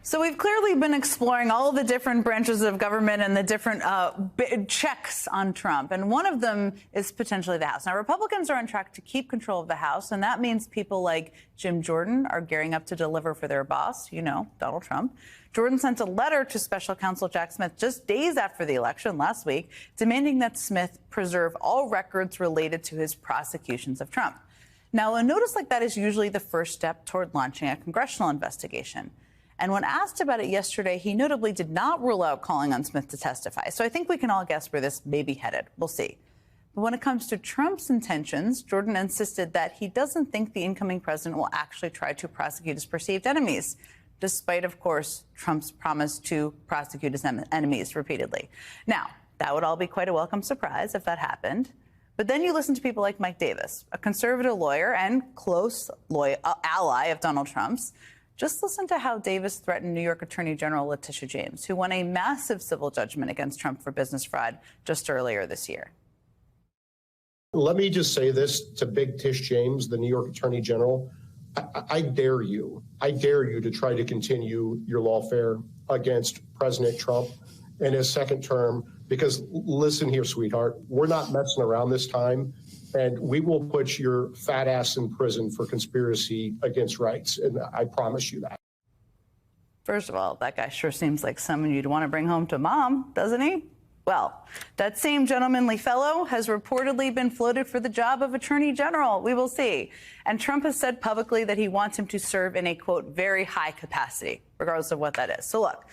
So we've clearly been exploring all the different branches of government and the different checks on Trump. And one of them is potentially the House. Now, Republicans are on track to keep control of the House, and that means people like Jim Jordan are gearing up to deliver for their boss, Donald Trump. Jordan sent a letter to special counsel Jack Smith just days after the election last week, demanding that Smith preserve all records related to his prosecutions of Trump. Now, a notice like that is usually the first step toward launching a congressional investigation. And when asked about it yesterday, he notably did not rule out calling on Smith to testify. So I think we can all guess where this may be headed. We'll see. But when it comes to Trump's intentions, Jordan insisted that he doesn't think the incoming president will actually try to prosecute his perceived enemies, despite, of course, Trump's promise to prosecute his enemies repeatedly. Now, that would all be quite a welcome surprise if that happened. But then you listen to people like Mike Davis, a conservative lawyer and close ally of Donald Trump's. Just listen to how Davis threatened New York Attorney General Letitia James, who won a massive civil judgment against Trump for business fraud just earlier this year. Let me just say this to Big Tish James, the New York Attorney General. I dare you to try to continue your lawfare against President Trump in his second term, because listen here, sweetheart, we're not messing around this time. And we will put your fat ass in prison for conspiracy against rights. And I promise you that. First of all, that guy sure seems like someone you'd want to bring home to mom, doesn't he? Well, that same gentlemanly fellow has reportedly been floated for the job of attorney general. We will see. And Trump has said publicly that he wants him to serve in a, quote, very high capacity, regardless of what that is. So look,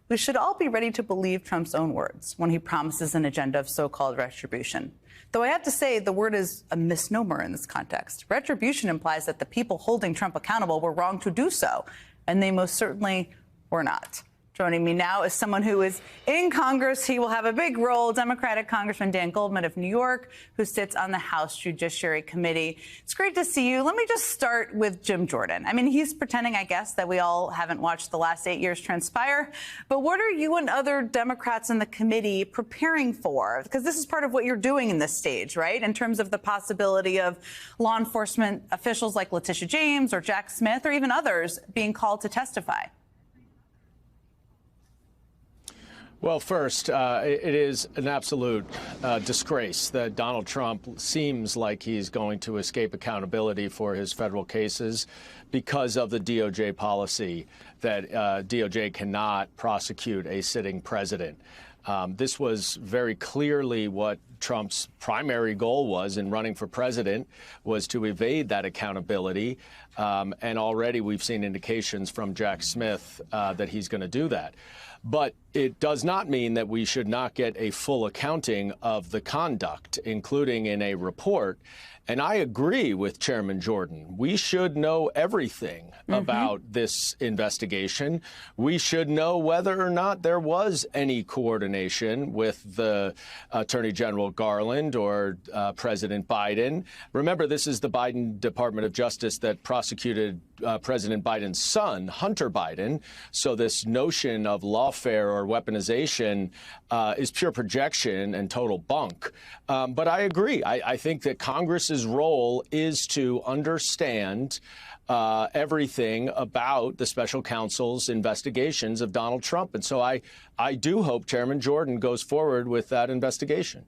we should all be ready to believe Trump's own words when he promises an agenda of so-called retribution. Though I have to say the word is a misnomer in this context. Retribution implies that the people holding Trump accountable were wrong to do so, and they most certainly were not. Joining me now is someone who is in Congress. He will have a big role, Democratic Congressman Dan Goldman of New York, who sits on the House Judiciary Committee. It's great to see you. Let me just start with Jim Jordan. I mean, he's pretending, I guess, that we all haven't watched the last 8 years transpire. But what are you and other Democrats in the committee preparing for? Because this is part of what you're doing in this stage, right? In terms of the possibility of law enforcement officials like Letitia James or Jack Smith or even others being called to testify. Well, first, it is an absolute disgrace that Donald Trump seems like he's going to escape accountability for his federal cases because of the DOJ policy that DOJ cannot prosecute a sitting president. This was very clearly what Trump's primary goal was in running for president, was to evade that accountability. And already we've seen indications from Jack Smith that he's going to do that. But it does not mean that we should not get a full accounting of the conduct, including in a report. And I agree with Chairman Jordan. We should know everything about this investigation. We should know whether or not there was any coordination with the Attorney General Garland or President Biden. Remember, this is the Biden Department of Justice that prosecuted President Biden's son, Hunter Biden. So this notion of lawfare or weaponization is pure projection and total bunk. But I agree. I think that Congress's role is to understand everything about the special counsel's investigations of Donald Trump. And so I do hope Chairman Jordan goes forward with that investigation.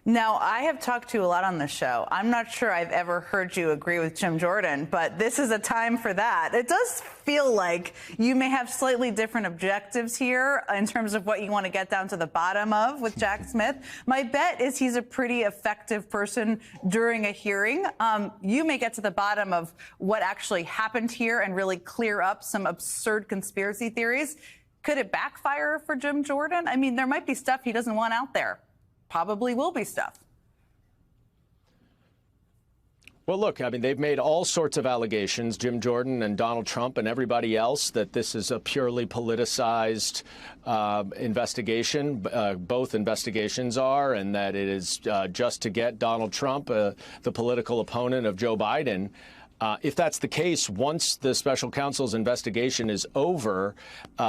Now, I have talked to you a lot on this show. I'm not sure I've ever heard you agree with Jim Jordan, but this is a time for that. It does feel like you may have slightly different objectives here in terms of what you want to get down to the bottom of with Jack Smith. My bet is he's a pretty effective person during a hearing. You may get to the bottom of what actually happened here and really clear up some absurd conspiracy theories. Could it backfire for Jim Jordan? I mean, there might be stuff he doesn't want out there. Probably will be stuff. Well, look, I mean, they've made all sorts of allegations, Jim Jordan and Donald Trump and everybody else, that this is a purely politicized investigation. Both investigations are, and that it is just to get Donald Trump, the political opponent of Joe Biden, If that's the case, once the special counsel's investigation is over,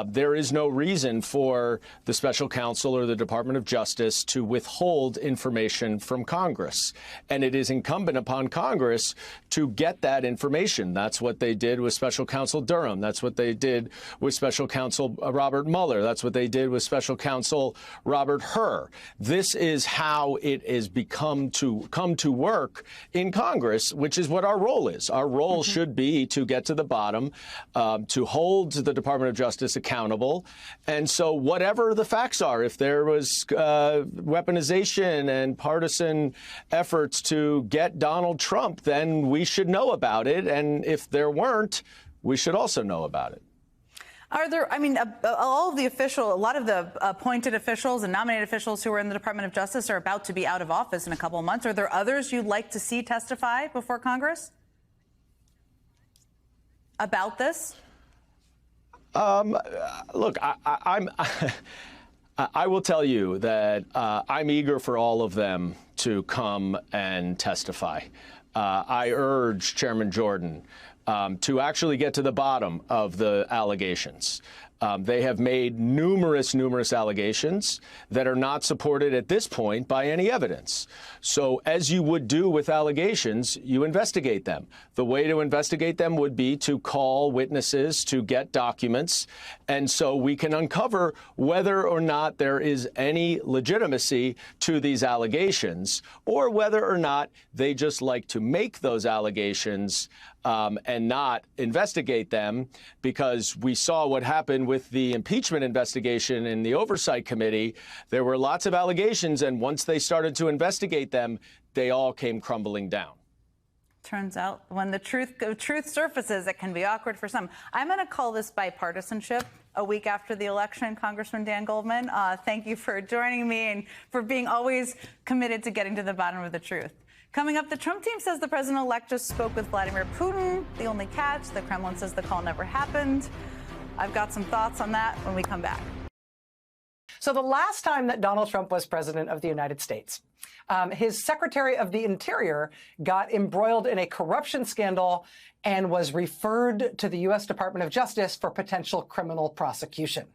there is no reason for the special counsel or the Department of Justice to withhold information from Congress. And it is incumbent upon Congress to get that information. That's what they did with Special Counsel Durham. That's what they did with Special Counsel Robert Mueller. That's what they did with Special Counsel Robert Hur. This is how it has come to work in Congress, which is what our role is. Our role should be to get to the bottom, to hold the Department of Justice accountable. And so whatever the facts are, if there was weaponization and partisan efforts to get Donald Trump, then we should know about it. And if there weren't, we should also know about it. Are there, I mean, all of the a lot of the appointed officials and nominated officials who are in the Department of Justice are about to be out of office in a couple of months. Are there others you'd like to see testify before Congress about this? Look, I will tell you that I'm eager for all of them to come and testify. I urge Chairman Jordan to actually get to the bottom of the allegations. They have made numerous allegations that are not supported at this point by any evidence. So as you would do with allegations, you investigate them. The way to investigate them would be to call witnesses, to get documents, and so we can uncover whether or not there is any legitimacy to these allegations, or whether or not they just like to make those allegations and not investigate them, because we saw what happened with the impeachment investigation in the Oversight Committee. There were lots of allegations, and once they started to investigate them, they all came crumbling down. Turns out when the truth surfaces, it can be awkward for some. I'm going to call this bipartisanship a week after the election, Congressman Dan Goldman. Thank you for joining me and for being always committed to getting to the bottom of the truth. Coming up, the Trump team says the president-elect just spoke with Vladimir Putin. The only catch, the Kremlin says the call never happened. I've got some thoughts on that when we come back. So the last time that Donald Trump was president of the United States, his Secretary of the Interior got embroiled in a corruption scandal and was referred to the U.S. Department of Justice for potential criminal prosecution.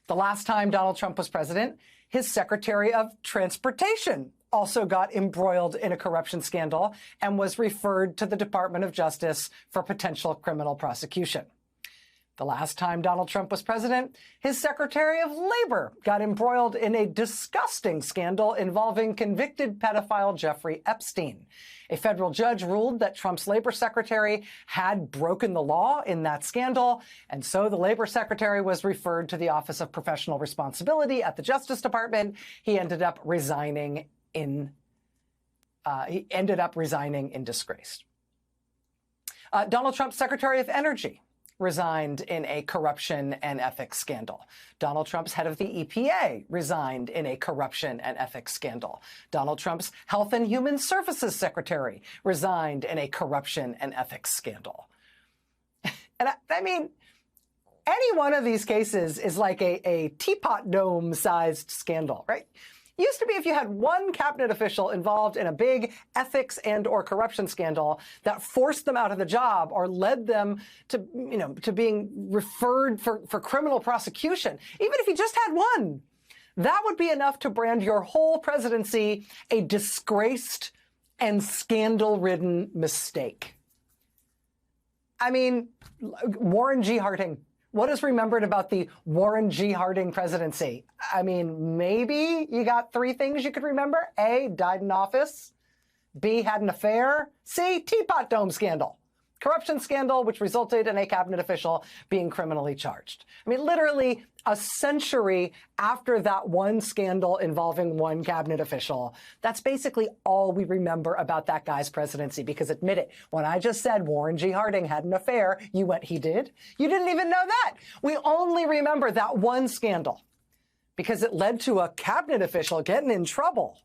The last time Donald Trump was president, his Secretary of Transportation also got embroiled in a corruption scandal and was referred to the Department of Justice for potential criminal prosecution. The last time Donald Trump was president, his Secretary of Labor got embroiled in a disgusting scandal involving convicted pedophile Jeffrey Epstein. A federal judge ruled that Trump's labor secretary had broken the law in that scandal, and so the labor secretary was referred to the Office of Professional Responsibility at the Justice Department. He ended up resigning in disgrace. Donald Trump's Secretary of Energy resigned in a corruption and ethics scandal. Donald Trump's head of the EPA resigned in a corruption and ethics scandal. Donald Trump's Health and Human Services Secretary resigned in a corruption and ethics scandal. And I mean, any one of these cases is like a teapot dome-sized scandal, right? Used to be if you had one cabinet official involved in a big ethics and or corruption scandal that forced them out of the job or led them to, to being referred for criminal prosecution, even if you just had one, that would be enough to brand your whole presidency a disgraced and scandal-ridden mistake. I mean, Warren G. Harding. What is remembered about the Warren G. Harding presidency? I mean, maybe you got three things you could remember. A, died in office. B, had an affair. C, teapot dome scandal. Corruption scandal, which resulted in a cabinet official being criminally charged. I mean, literally a century after that one scandal involving one cabinet official, that's basically all we remember about that guy's presidency. Because admit it, when I just said Warren G. Harding had an affair, you went, he did? You didn't even know that. We only remember that one scandal because it led to a cabinet official getting in trouble.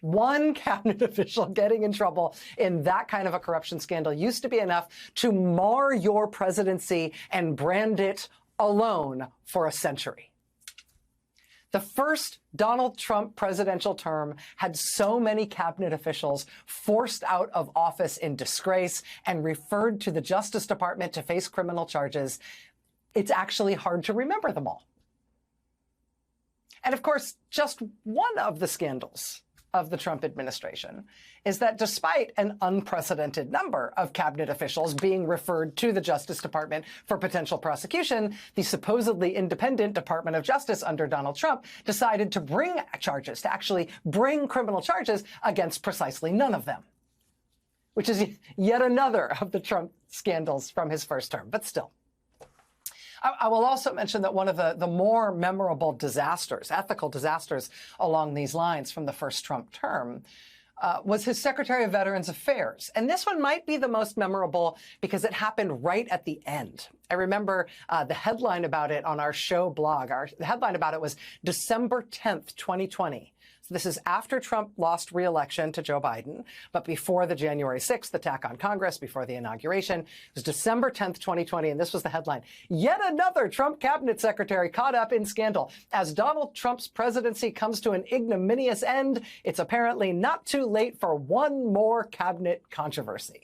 One cabinet official getting in trouble in that kind of a corruption scandal used to be enough to mar your presidency and brand it alone for a century. The first Donald Trump presidential term had so many cabinet officials forced out of office in disgrace and referred to the Justice Department to face criminal charges. It's actually hard to remember them all. And of course, just one of the scandals of the Trump administration is that despite an unprecedented number of cabinet officials being referred to the Justice Department for potential prosecution, the supposedly independent Department of Justice under Donald Trump decided to bring charges, to actually bring criminal charges against precisely none of them, which is yet another of the Trump scandals from his first term, but still. I will also mention that one of the more memorable disasters, ethical disasters along these lines from the first Trump term was his Secretary of Veterans Affairs. And this one might be the most memorable because it happened right at the end. I remember the headline about it on our show blog. The headline about it was December 10th, 2020. So this is after Trump lost re-election to Joe Biden, but before the January 6th attack on Congress, before the inauguration. It was December 10th, 2020, and this was the headline. Yet another Trump cabinet secretary caught up in scandal. As Donald Trump's presidency comes to an ignominious end, it's apparently not too late for one more cabinet controversy.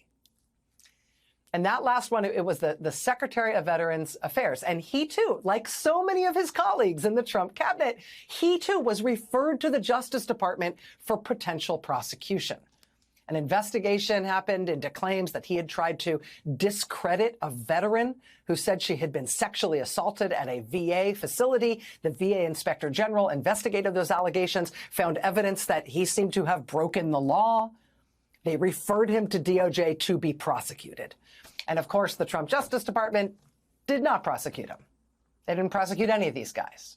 And that last one, it was the Secretary of Veterans Affairs. And he, too, like so many of his colleagues in the Trump cabinet, he, too, was referred to the Justice Department for potential prosecution. An investigation happened into claims that he had tried to discredit a veteran who said she had been sexually assaulted at a VA facility. The VA Inspector General investigated those allegations, found evidence that he seemed to have broken the law. They referred him to DOJ to be prosecuted. And of course, the Trump Justice Department did not prosecute him. They didn't prosecute any of these guys.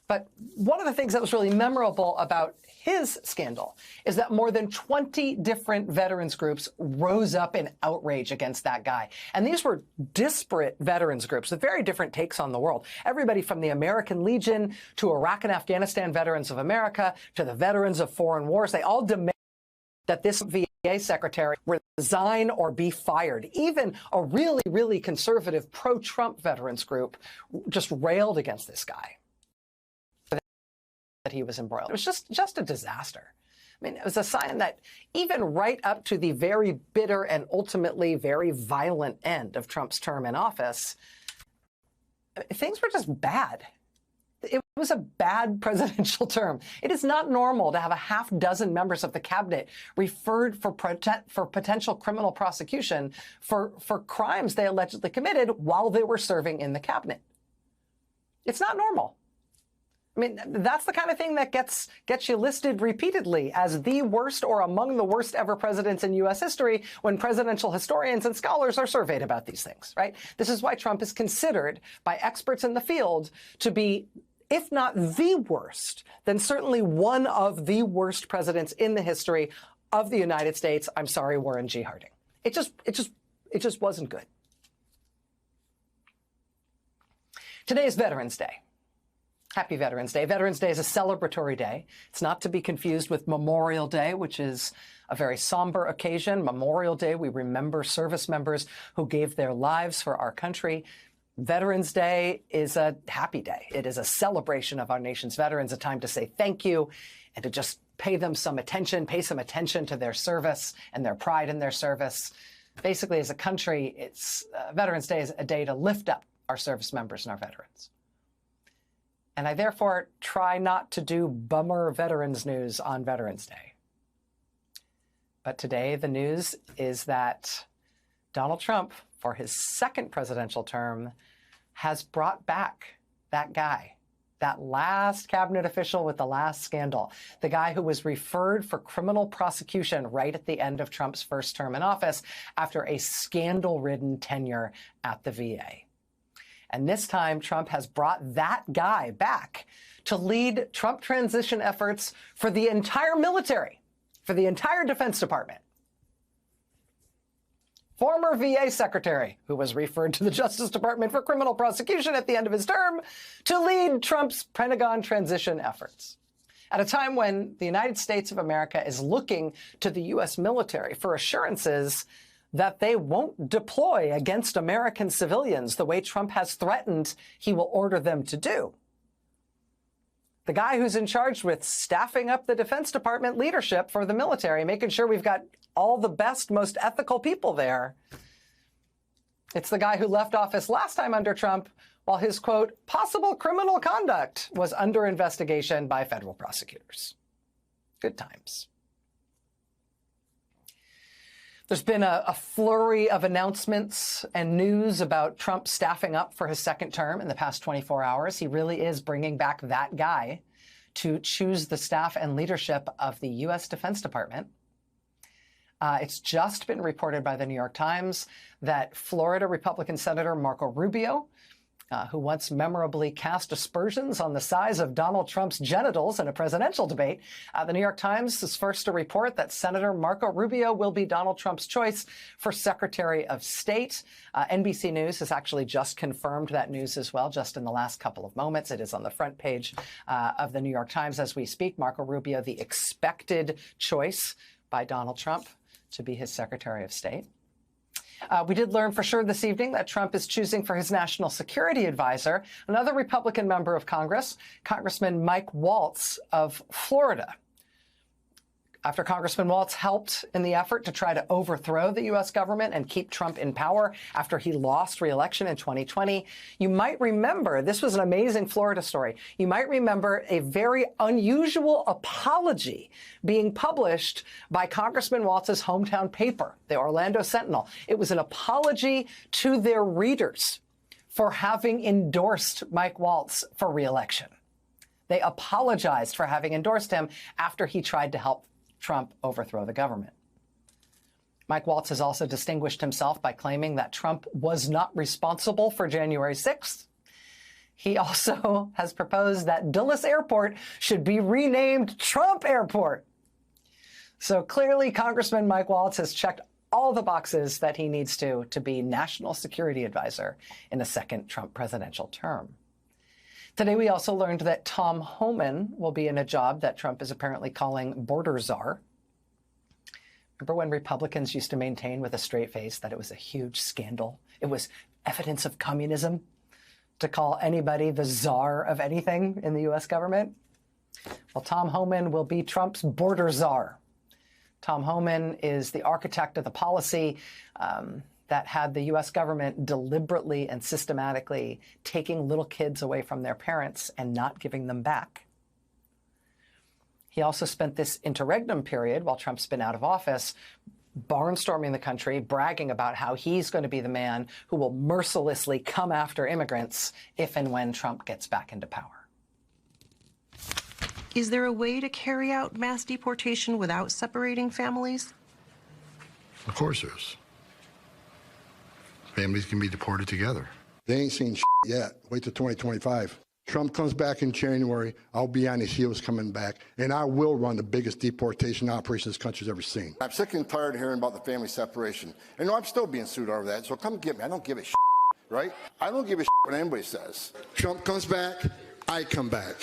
But one of the things that was really memorable about his scandal is that more than 20 different veterans groups rose up in outrage against that guy. And these were disparate veterans groups with very different takes on the world. Everybody from the American Legion to Iraq and Afghanistan Veterans of America to the Veterans of Foreign Wars, they all demanded that this VA secretary resign or be fired. Even a really, really conservative pro-Trump veterans group just railed against this guy that he was embroiled. It was just a disaster. I mean, it was a sign that even right up to the very bitter and ultimately very violent end of Trump's term in office, things were just bad. It was a bad presidential term. It is not normal to have a half dozen members of the cabinet referred for potential criminal prosecution for crimes they allegedly committed while they were serving in the cabinet. It's not normal. I mean, that's the kind of thing that gets you listed repeatedly as the worst or among the worst ever presidents in U.S. history when presidential historians and scholars are surveyed about these things, right? This is why Trump is considered by experts in the field to be, if not the worst, then certainly one of the worst presidents in the history of the United States. I'm sorry, Warren G. Harding. It just wasn't good. Today is Veterans Day. Happy Veterans Day. Veterans Day is a celebratory day. It's not to be confused with Memorial Day, which is a very somber occasion. Memorial Day, we remember service members who gave their lives for our country. Veterans Day is a happy day. It is a celebration of our nation's veterans, a time to say thank you and to just pay some attention to their service and their pride in their service. Basically, as a country, Veterans Day is a day to lift up our service members and our veterans. And I therefore try not to do bummer veterans news on Veterans Day. But today, the news is that Donald Trump, for his second presidential term, has brought back that guy, that last cabinet official with the last scandal, the guy who was referred for criminal prosecution right at the end of Trump's first term in office after a scandal-ridden tenure at the VA. And this time, Trump has brought that guy back to lead Trump transition efforts for the entire military, for the entire Defense Department. Former VA secretary, who was referred to the Justice Department for criminal prosecution at the end of his term, to lead Trump's Pentagon transition efforts. At a time when the United States of America is looking to the U.S. military for assurances that they won't deploy against American civilians the way Trump has threatened he will order them to do. The guy who's in charge with staffing up the Defense Department leadership for the military, making sure we've got all the best, most ethical people there. It's the guy who left office last time under Trump while his, quote, possible criminal conduct was under investigation by federal prosecutors. Good times. There's been a flurry of announcements and news about Trump staffing up for his second term in the past 24 hours. He really is bringing back that guy to choose the staff and leadership of the U.S. Defense Department. It's just been reported by the New York Times that Florida Republican Senator Marco Rubio, who once memorably cast aspersions on the size of Donald Trump's genitals in a presidential debate. The New York Times is first to report that Senator Marco Rubio will be Donald Trump's choice for Secretary of State. NBC News has actually just confirmed that news as well, just in the last couple of moments. It is on the front page of the New York Times as we speak. Marco Rubio, the expected choice by Donald Trump to be his Secretary of State. We did learn for sure this evening that Trump is choosing for his national security advisor another Republican member of Congress, Congressman Mike Waltz of Florida. After Congressman Waltz helped in the effort to try to overthrow the U.S. government and keep Trump in power after he lost re-election in 2020, you might remember, this was an amazing Florida story, you might remember a very unusual apology being published by Congressman Waltz's hometown paper, the Orlando Sentinel. It was an apology to their readers for having endorsed Mike Waltz for re-election. They apologized for having endorsed him after he tried to help Trump overthrow the government. Mike Waltz has also distinguished himself by claiming that Trump was not responsible for January 6th. He also has proposed that Dulles Airport should be renamed Trump Airport. So clearly, Congressman Mike Waltz has checked all the boxes that he needs to be national security advisor in a second Trump presidential term. Today, we also learned that Tom Homan will be in a job that Trump is apparently calling border czar. Remember when Republicans used to maintain with a straight face that it was a huge scandal? It was evidence of communism to call anybody the czar of anything in the U.S. government? Well, Tom Homan will be Trump's border czar. Tom Homan is the architect of the policy that had the U.S. government deliberately and systematically taking little kids away from their parents and not giving them back. He also spent this interregnum period, while Trump's been out of office, barnstorming the country, bragging about how he's going to be the man who will mercilessly come after immigrants if and when Trump gets back into power. Is there a way to carry out mass deportation without separating families? Of course there is. Families can be deported together. They ain't seen yet. Wait till 2025. Trump comes back in January. I'll be on his heels coming back, and I will run the biggest deportation operation this country's ever seen. I'm sick and tired of hearing about the family separation. And no, I'm still being sued over that, so come get me. I don't give a right? I don't give a what anybody says. Trump comes back, I come back.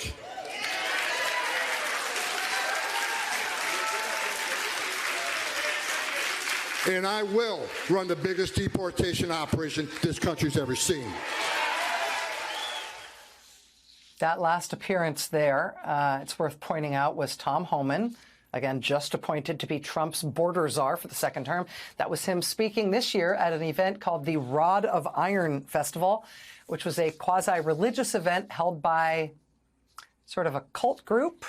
And I will run the biggest deportation operation this country's ever seen. That last appearance there, it's worth pointing out, was Tom Homan, again, just appointed to be Trump's border czar for the second term. That was him speaking this year at an event called the Rod of Iron Festival, which was a quasi-religious event held by sort of a cult group.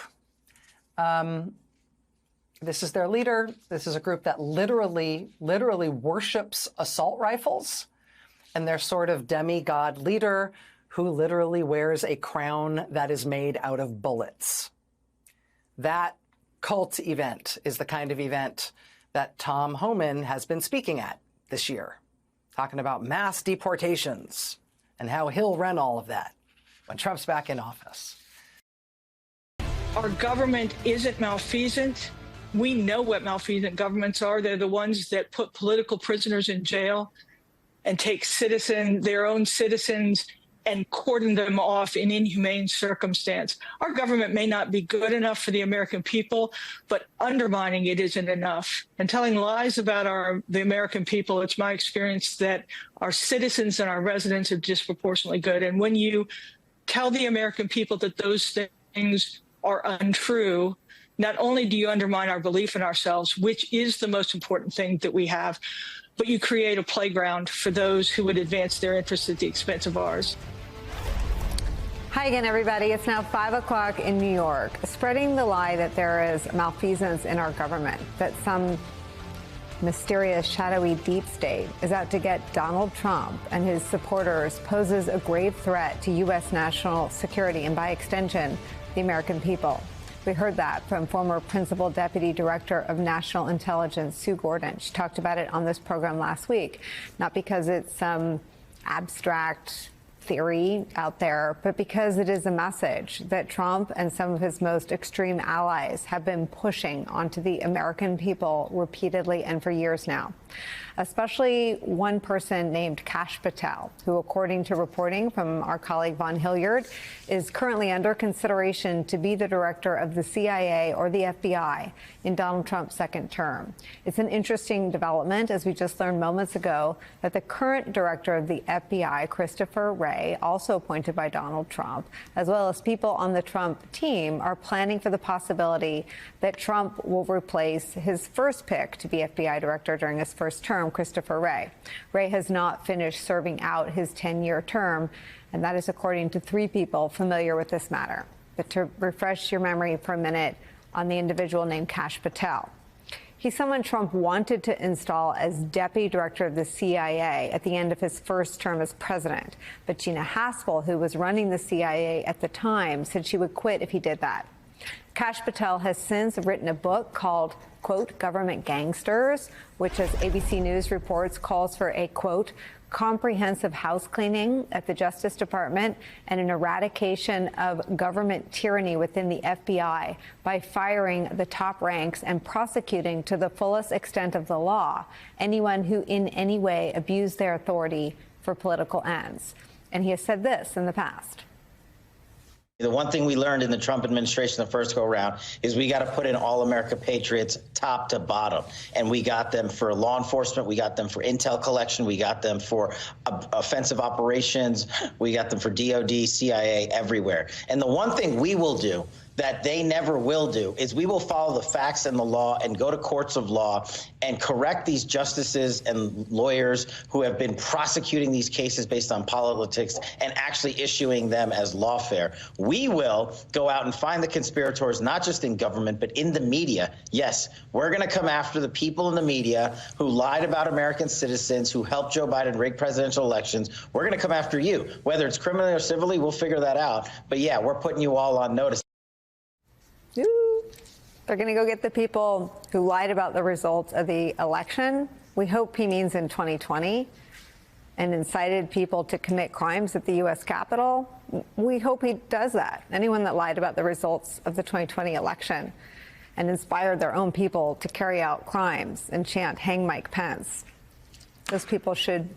This is their leader. This is a group that literally worships assault rifles. And their sort of demigod leader who literally wears a crown that is made out of bullets. That cult event is the kind of event that Tom Homan has been speaking at this year, talking about mass deportations and how he'll run all of that when Trump's back in office. Our government isn't malfeasant. We know what malfeasant governments are. They're the ones that put political prisoners in jail and take their own citizens and cordon them off in inhumane circumstance. Our government may not be good enough for the American people, but undermining it isn't enough. And telling lies about the American people, it's my experience that our citizens and our residents are disproportionately good. And when you tell the American people that those things things are untrue, not only do you undermine our belief in ourselves, which is the most important thing that we have, but you create a playground for those who would advance their interests at the expense of ours. Hi again, everybody. It's now 5 o'clock in New York. Spreading the lie that there is malfeasance in our government, that some mysterious, shadowy deep state is out to get Donald Trump and his supporters poses a grave threat to U.S. national security and, by extension, the American people. We heard that from former Principal Deputy Director of National Intelligence, Sue Gordon. She talked about it on this program last week, not because it's some abstract theory out there, but because it is a message that Trump and some of his most extreme allies have been pushing onto the American people repeatedly and for years now. Especially one person named Kash Patel, who, according to reporting from our colleague Von Hilliard, is currently under consideration to be the director of the CIA or the FBI in Donald Trump's second term. It's an interesting development, as we just learned moments ago, that the current director of the FBI, Christopher Wray, also appointed by Donald Trump, as well as people on the Trump team, are planning for the possibility that Trump will replace his first pick to be FBI director during his first term, Christopher Wray. Wray has not finished serving out his 10-year term, and that is according to 3 people familiar with this matter. But to refresh your memory for a minute on the individual named Kash Patel. He's someone Trump wanted to install as deputy director of the CIA at the end of his first term as president. But Gina Haspel, who was running the CIA at the time, said she would quit if he did that. Kash Patel has since written a book called, quote, Government Gangsters, which, as ABC News reports, calls for a, quote, comprehensive house cleaning at the Justice Department and an eradication of government tyranny within the FBI by firing the top ranks and prosecuting to the fullest extent of the law anyone who in any way abused their authority for political ends. And he has said this in the past. The one thing we learned in the Trump administration the first go around is we got to put in all America patriots top to bottom. And we got them for law enforcement. We got them for intel collection. We got them for offensive operations. We got them for DOD, CIA, everywhere. And the one thing we will do that they never will do is we will follow the facts and the law and go to courts of law and correct these justices and lawyers who have been prosecuting these cases based on politics and actually issuing them as lawfare. We will go out and find the conspirators, not just in government, but in the media. Yes, we're going to come after the people in the media who lied about American citizens, who helped Joe Biden rig presidential elections. We're going to come after you. Whether it's criminally or civilly, we'll figure that out. But yeah, we're putting you all on notice. Ooh. They're going to go get the people who lied about the results of the election. We hope he means in 2020 and incited people to commit crimes at the U.S. Capitol. We hope he does that. Anyone that lied about the results of the 2020 election and inspired their own people to carry out crimes and chant "Hang Mike Pence," those people should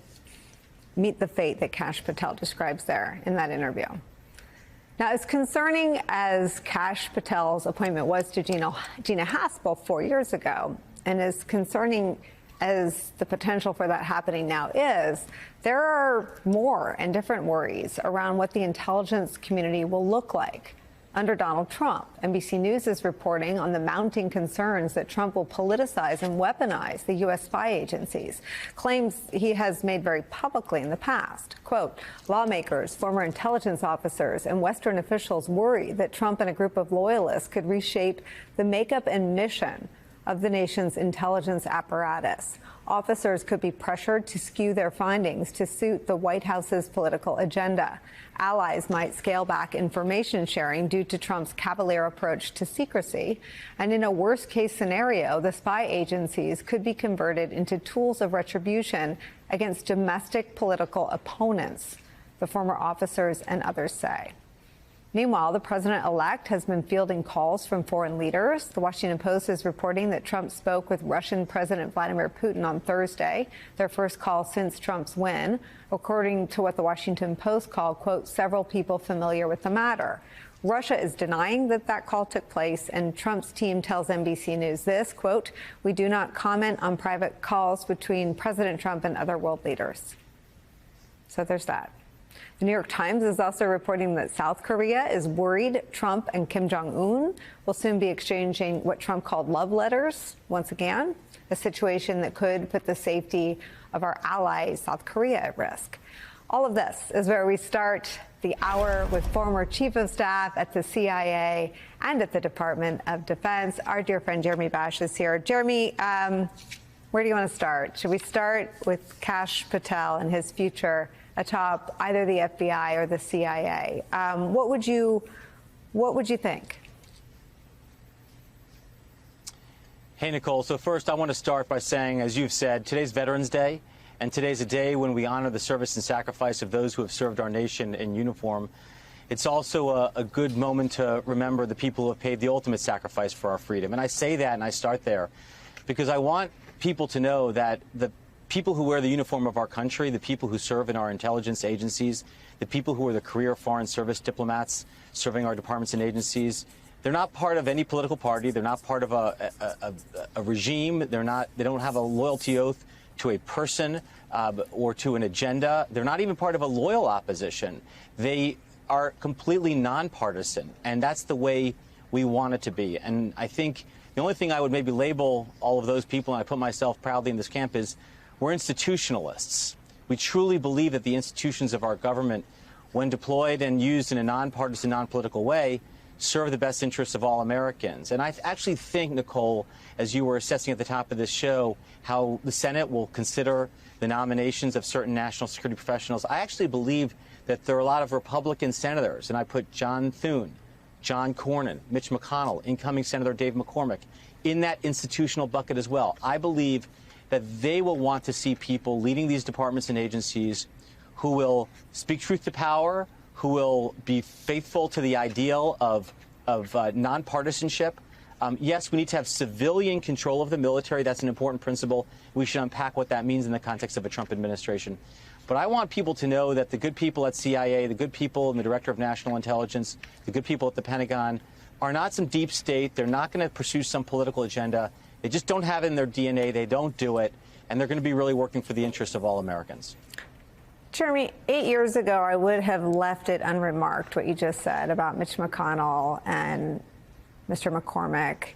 meet the fate that Kash Patel describes there in that interview. Now, as concerning as Kash Patel's appointment was to Gina Haspel 4 years ago, and as concerning as the potential for that happening now is, there are more and different worries around what the intelligence community will look like under Donald Trump. NBC News is reporting on the mounting concerns that Trump will politicize and weaponize the U.S. spy agencies, claims he has made very publicly in the past. Quote, lawmakers, former intelligence officers, and Western officials worry that Trump and a group of loyalists could reshape the makeup and mission of the nation's intelligence apparatus. Officers could be pressured to skew their findings to suit the White House's political agenda. Allies might scale back information sharing due to Trump's cavalier approach to secrecy. And in a worst-case scenario, the spy agencies could be converted into tools of retribution against domestic political opponents, the former officers and others say. Meanwhile, the president-elect has been fielding calls from foreign leaders. The Washington Post is reporting that Trump spoke with Russian President Vladimir Putin on Thursday, their first call since Trump's win, according to what the Washington Post called, quote, several people familiar with the matter. Russia is denying that that call took place, and Trump's team tells NBC News this, quote, we do not comment on private calls between President Trump and other world leaders. So there's that. The New York Times is also reporting that South Korea is worried Trump and Kim Jong-un will soon be exchanging what Trump called love letters once again, a situation that could put the safety of our ally South Korea at risk. All of this is where we start the hour with former Chief of Staff at the CIA and at the Department of Defense. Our dear friend Jeremy Bash is here. Jeremy, where do you want to start? Should we start with Kash Patel and his future atop either the FBI or the CIA? What would you think? Hey, Nicole. So first, I want to start by saying, as you've said, today's Veterans Day, and today's a day when we honor the service and sacrifice of those who have served our nation in uniform. It's also a good moment to remember the people who have paid the ultimate sacrifice for our freedom. And I say that, and I start there, because I want people to know that the people who wear the uniform of our country, the people who serve in our intelligence agencies, the people who are the career foreign service diplomats serving our departments and agencies, they're not part of any political party. They're not part of a regime. They don't have a loyalty oath to a person or to an agenda. They're not even part of a loyal opposition. They are completely nonpartisan, and that's the way we want it to be. And I think the only thing I would maybe label all of those people, and I put myself proudly in this camp, is we're institutionalists. We truly believe that the institutions of our government, when deployed and used in a nonpartisan, nonpolitical way, serve the best interests of all Americans. And I actually think, Nicole, as you were assessing at the top of this show, how the Senate will consider the nominations of certain national security professionals, I actually believe that there are a lot of Republican senators, and I put John Thune, John Cornyn, Mitch McConnell, incoming Senator Dave McCormick, in that institutional bucket as well. I believe that they will want to see people leading these departments and agencies who will speak truth to power, who will be faithful to the ideal of nonpartisanship. Yes, we need to have civilian control of the military. That's an important principle. We should unpack what that means in the context of a Trump administration. But I want people to know that the good people at CIA, the good people in the Director of National Intelligence, the good people at the Pentagon are not some deep state. They're not going to pursue some political agenda. They just don't have it in their DNA. They don't do it. And they're going to be really working for the interests of all Americans. Jeremy, 8 years ago, I would have left it unremarked what you just said about Mitch McConnell and Mr. McCormick,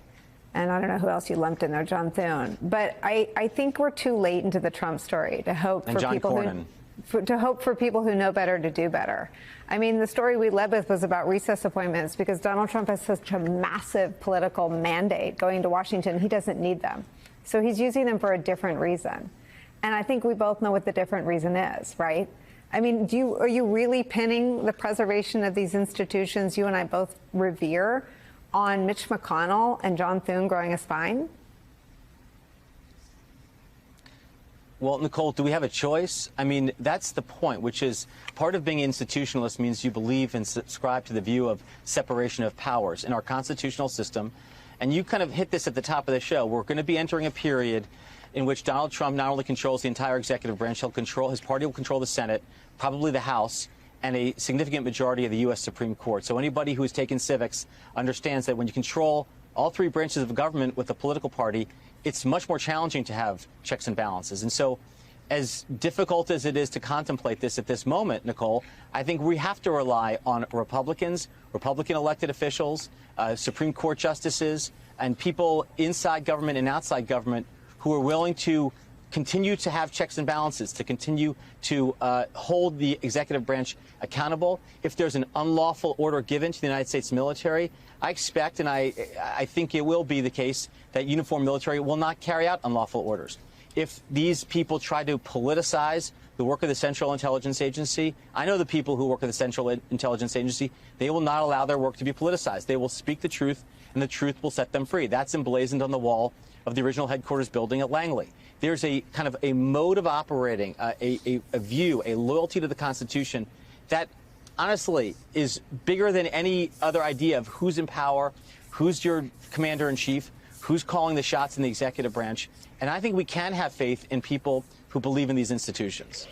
and I don't know who else you lumped in there, John Thune. But I think we're too late into the Trump story to hope for people who know better to do better. I mean, the story we led with was about recess appointments because Donald Trump has such a massive political mandate going to Washington. He doesn't need them. So he's using them for a different reason. And I think we both know what the different reason is, right? I mean, are you really pinning the preservation of these institutions you and I both revere on Mitch McConnell and John Thune growing a spine? Well, Nicole, do we have a choice? I mean, that's the point, which is part of being institutionalist means you believe and subscribe to the view of separation of powers in our constitutional system. And you kind of hit this at the top of the show. We're going to be entering a period in which Donald Trump not only controls the entire executive branch, his party will control the Senate, probably the House, and a significant majority of the U.S. Supreme Court. So anybody who has taken civics understands that when you control all three branches of government with a political party, it's much more challenging to have checks and balances. And so as difficult as it is to contemplate this at this moment, Nicole, I think we have to rely on Republicans, Republican elected officials, Supreme Court justices, and people inside government and outside government who are willing to continue to have checks and balances, to continue to hold the executive branch accountable. If there's an unlawful order given to the United States military, I expect, and I think it will be the case, that uniformed military will not carry out unlawful orders. If these people try to politicize the work of the Central Intelligence Agency, I know the people who work at the Central Intelligence Agency, they will not allow their work to be politicized. They will speak the truth, and the truth will set them free. That's emblazoned on the wall of the original headquarters building at Langley. There's a kind of a mode of operating, a view, a loyalty to the Constitution that honestly is bigger than any other idea of who's in power, who's your commander-in-chief, who's calling the shots in the executive branch. And I think we can have faith in people who believe in these institutions.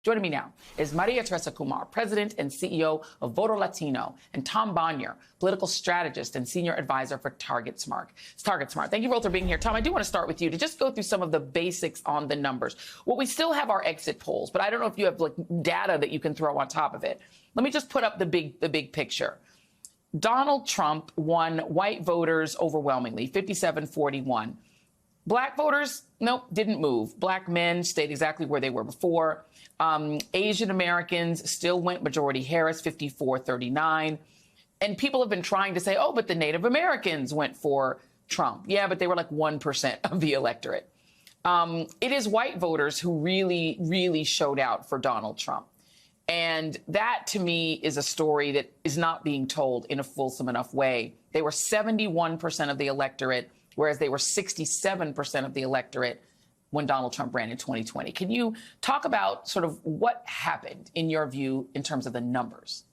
Joining me now is Maria Teresa Kumar, President and CEO of Voto Latino, and Tom Bonier, political strategist and senior advisor for Target Smart. Thank you both for being here. Tom, I do want to start with you to just go through some of the basics on the numbers. Well, we still have our exit polls, but I don't know if you have like data that you can throw on top of it. Let me just put up the big picture. Donald Trump won white voters overwhelmingly, 57-41. Black voters, nope, didn't move. Black men stayed exactly where they were before. Asian Americans still went majority Harris, 54-39. And people have been trying to say, oh, but the Native Americans went for Trump. Yeah, but they were like 1% of the electorate. It is white voters who really showed out for Donald Trump. And that, to me, is a story that is not being told in a fulsome enough way. They were 71% of the electorate, whereas they were 67% of the electorate when Donald Trump ran in 2020. Can you talk about sort of what happened, in your view, in terms of the numbers?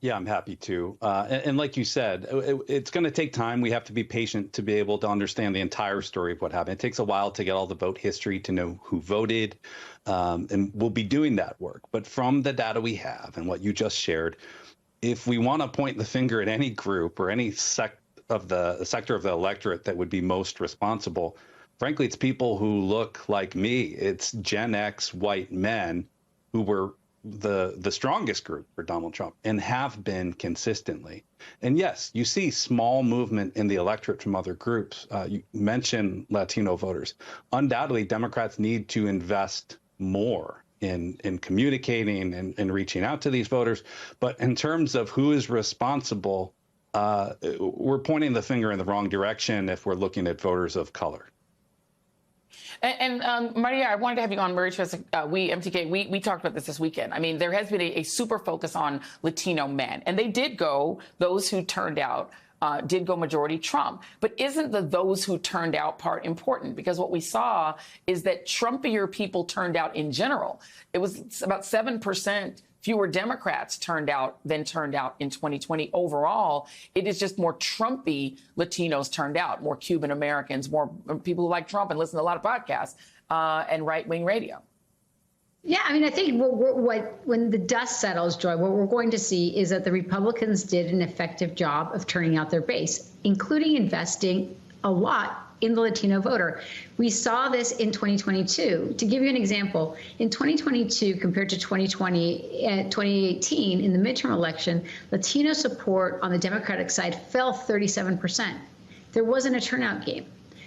Yeah, I'm happy to. And like you said, it's going to take time. We have to be patient to be able to understand the entire story of what happened. It takes a while to get all the vote history, to know who voted, and we'll be doing that work. But from the data we have and what you just shared, if we want to point the finger at any group or any sector of the electorate that would be most responsible, frankly, it's people who look like me. It's Gen X white men who were the strongest group for Donald Trump and have been consistently. And yes, you see small movement in the electorate from other groups. You mentioned Latino voters. Undoubtedly, Democrats need to invest more in communicating and reaching out to these voters. But in terms of who is responsible, we're pointing the finger in the wrong direction if we're looking at voters of color. And Maria, I wanted to have you on, Maria Teresa, MTK, we talked about this weekend. I mean, there has been a super focus on Latino men, and they did go, those who turned out, did go majority Trump. But isn't the those who turned out part important? Because what we saw is that Trumpier people turned out in general. It was about 7% fewer Democrats turned out than turned out in 2020 overall. It is just more Trumpy Latinos turned out, more Cuban Americans, more people who like Trump and listen to a lot of podcasts and right-wing radio. Yeah, I mean, I think when the dust settles, Joy, what we're going to see is that the Republicans did an effective job of turning out their base, including investing a lot in the Latino voter. We saw this in 2022. To give you an example, in 2022 compared to 2018, in the midterm election, Latino support on the Democratic side fell 37%. There wasn't a turnout game.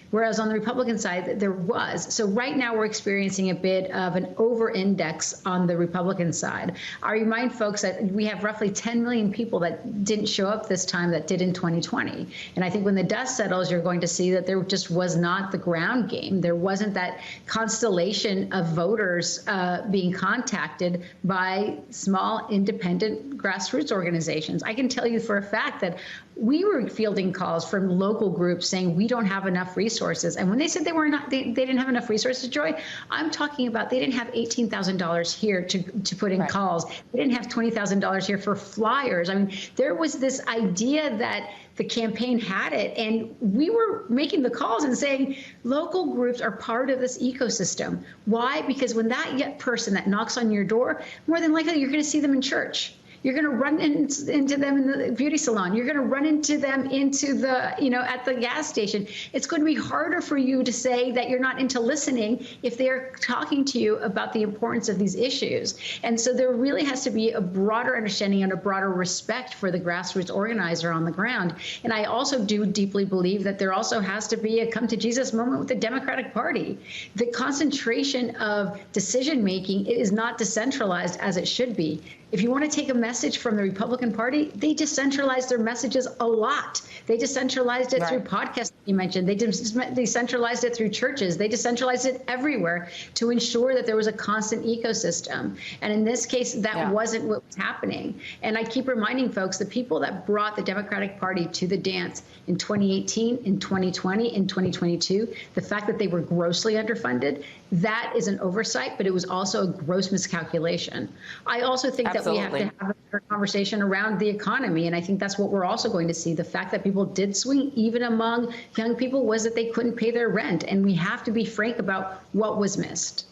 Whereas on the Republican side, there was. So right now we're experiencing a bit of an over-index on the Republican side. I remind folks that we have roughly 10 million people that didn't show up this time that did in 2020. And I think when the dust settles, you're going to see that there just was not the ground game. There wasn't that constellation of voters being contacted by small, independent grassroots organizations. I can tell you for a fact that we were fielding calls from local groups saying we don't have enough resources. And when they said they didn't have enough resources, Joy, I'm talking about they didn't have $18,000 here to put in calls. They didn't have $20,000 here for flyers. I mean, there was this idea that the campaign had it, and we were making the calls and saying local groups are part of this ecosystem. Why? Because when that person that knocks on your door, more than likely you're going to see them in church. You're going to run into them in the beauty salon. You're going to run into them into the, at the gas station. It's going to be harder for you to say that you're not into listening if they're talking to you about the importance of these issues. And so there really has to be a broader understanding and a broader respect for the grassroots organizer on the ground. And I also do deeply believe that there also has to be a come to Jesus moment with the Democratic Party. The concentration of decision making is not decentralized as it should be. If you want to take a message from the Republican Party, they decentralized their messages a lot. They decentralized it through podcasts you mentioned. They decentralized it through churches. They decentralized it everywhere to ensure that there was a constant ecosystem. And in this case, that wasn't what was happening. And I keep reminding folks, the people that brought the Democratic Party to the dance in 2018, in 2020, in 2022, the fact that they were grossly underfunded, that is an oversight, but it was also a gross miscalculation. I also think that we have to have a conversation around the economy, and I think that's what we're also going to see. The fact that people did swing, even among young people, was that they couldn't pay their rent, and we have to be frank about what was missed.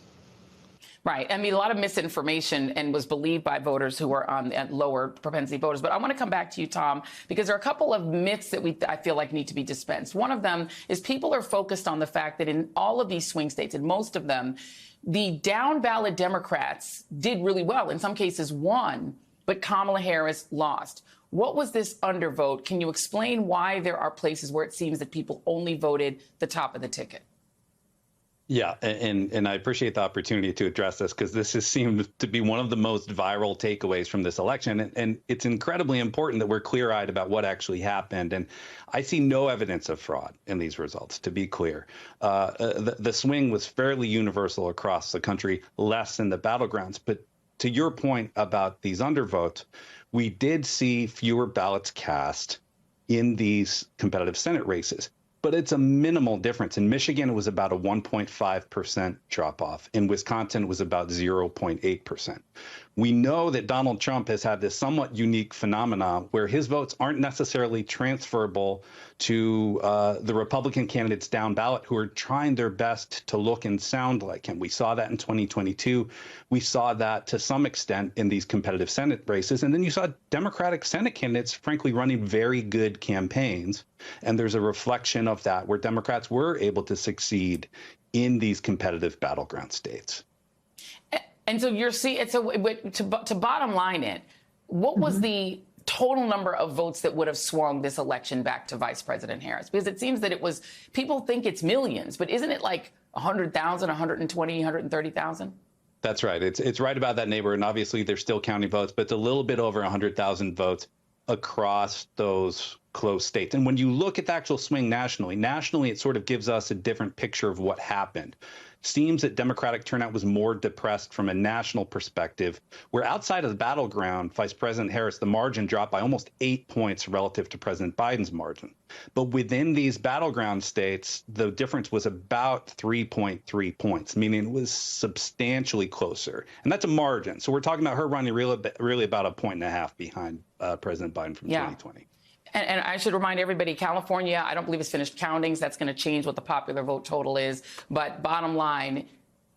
Right. I mean, a lot of misinformation and was believed by voters who were at lower propensity voters. But I want to come back to you, Tom, because there are a couple of myths that I feel like need to be dispensed. One of them is people are focused on the fact that in all of these swing states, in most of them, the down ballot Democrats did really well. In some cases won, but Kamala Harris lost. What was this undervote? Can you explain why there are places where it seems that people only voted the top of the ticket? Yeah, and I appreciate the opportunity to address this because this has seemed to be one of the most viral takeaways from this election. And it's incredibly important that we're clear-eyed about what actually happened. And I see no evidence of fraud in these results, to be clear. The swing was fairly universal across the country, less in the battlegrounds. But to your point about these undervotes, we did see fewer ballots cast in these competitive Senate races. But it's a minimal difference. In Michigan, it was about a 1.5% drop off. In Wisconsin, it was about 0.8%. We know that Donald Trump has had this somewhat unique phenomenon where his votes aren't necessarily transferable to the Republican candidates down ballot who are trying their best to look and sound like him. We saw that in 2022. We saw that to some extent in these competitive Senate races. And then you saw Democratic Senate candidates, frankly, running very good campaigns. And there's a reflection of that where Democrats were able to succeed in these competitive battleground states. And so you're seeing, to bottom line it, what was the total number of votes that would have swung this election back to Vice President Harris? Because it seems that it was, people think it's millions, but isn't it like 100,000, 120, 130,000? That's right. It's right about that neighborhood. And obviously, they're still counting votes, but it's a little bit over 100,000 votes across those close states. And when you look at the actual swing nationally, it sort of gives us a different picture of what happened. Seems that Democratic turnout was more depressed from a national perspective, where outside of the battleground, Vice President Harris, the margin dropped by almost 8 points relative to President Biden's margin. But within these battleground states, the difference was about 3.3 points, meaning it was substantially closer. And that's a margin. So we're talking about her running really about a 1.5 behind President Biden from 2020. And I should remind everybody, California, I don't believe it's finished counting. So that's going to change what the popular vote total is. But bottom line,